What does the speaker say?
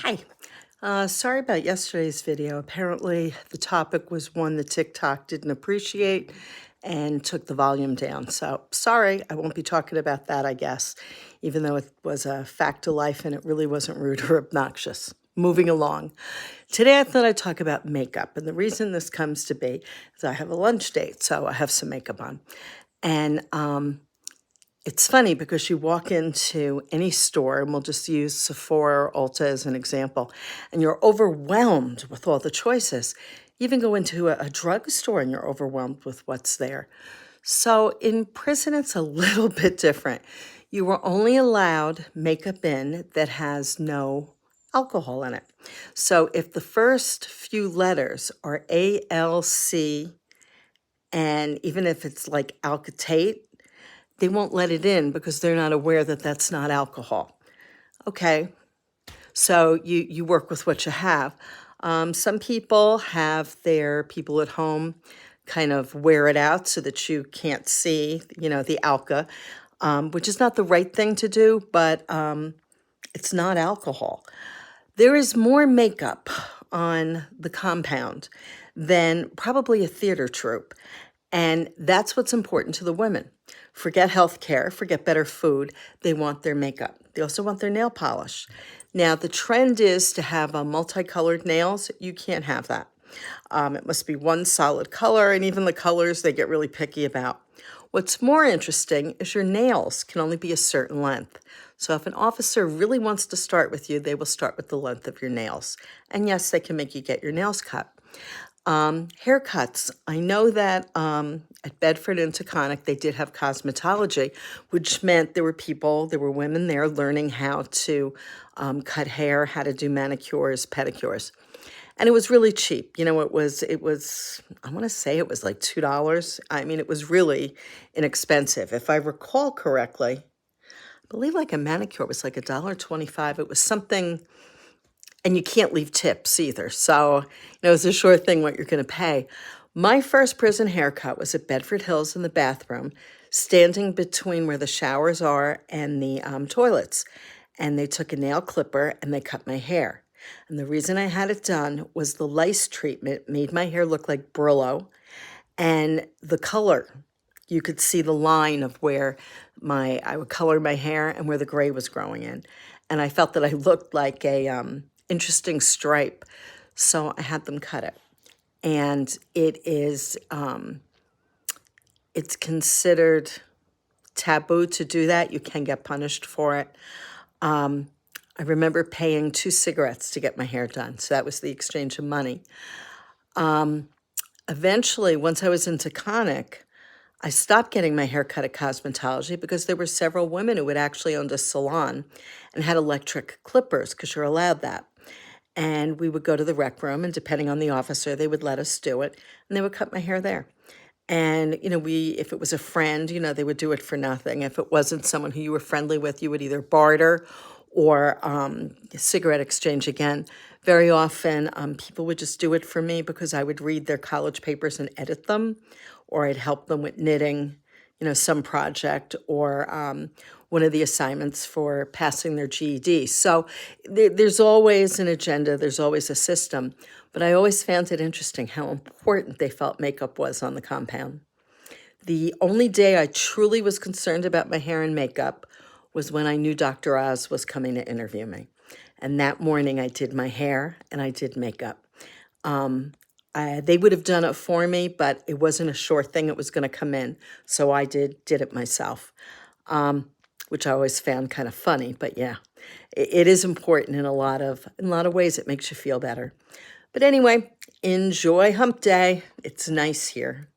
Hi. Sorry about yesterday's video. Apparently, the topic was one that TikTok didn't appreciate and took the volume down. So, sorry, I won't be talking about that, I guess, even though it was a fact of life and it really wasn't rude or obnoxious. Moving along. Today, I thought I'd talk about makeup. And the reason this comes to be is I have a lunch date, so I have some makeup on. And it's funny because you walk into any store, and we'll just use Sephora or Ulta as an example, and you're overwhelmed with all the choices. You even go into a drugstore and you're overwhelmed with what's there. So in prison, it's a little bit different. You are only allowed makeup in that has no alcohol in it. So if the first few letters are ALC, and even if it's like alkatate, they won't let it in because they're not aware that that's not alcohol. Okay, so you work with what you have. Some people have their people at home kind of wear it out so that you can't see, the alka, which is not the right thing to do, but it's not alcohol. There is more makeup on the compound than probably a theater troupe. And that's what's important to the women. Forget health care, forget better food. They want their makeup. They also want their nail polish. Now, the trend is to have multicolored nails. You can't have that. It must be one solid color, and even the colors they get really picky about. What's more interesting is your nails can only be a certain length. So if an officer really wants to start with you, they will start with the length of your nails. And yes, they can make you get your nails cut. Haircuts. I know that at Bedford and Taconic, they did have cosmetology, which meant there were women there learning how to cut hair, how to do manicures, pedicures. And it was really cheap. It was, I want to say it was like $2. I mean, it was really inexpensive. If I recall correctly, I believe like a manicure was like $1.25. It was something, and you can't leave tips either. So, it's a sure thing what you're going to pay. My first prison haircut was at Bedford Hills in the bathroom, standing between where the showers are and the toilets. And they took a nail clipper and they cut my hair. And the reason I had it done was the lice treatment made my hair look like Brillo. And the color, you could see the line of where I would color my hair and where the gray was growing in. And I felt that I looked like a interesting stripe. So I had them cut it. And it is, it's considered taboo to do that. You can get punished for it. I remember paying 2 cigarettes to get my hair done. So that was the exchange of money. Eventually, once I was in Taconic, I stopped getting my hair cut at cosmetology because there were several women who had actually owned a salon and had electric clippers because you're allowed that. And we would go to the rec room, and depending on the officer, they would let us do it, and they would cut my hair there. And, if it was a friend, they would do it for nothing. If it wasn't someone who you were friendly with, you would either barter or cigarette exchange again. Very often, people would just do it for me because I would read their college papers and edit them, or I'd help them with knitting, some project, or one of the assignments for passing their GED. So there's always an agenda, there's always a system, but I always found it interesting how important they felt makeup was on the compound. The only day I truly was concerned about my hair and makeup was when I knew Dr. Oz was coming to interview me. And that morning I did my hair and I did makeup. They would have done it for me, but it wasn't a sure thing it was going to come in. So I did it myself, which I always found kind of funny. But yeah, it is important in a lot of ways. It makes you feel better. But anyway, enjoy hump day. It's nice here.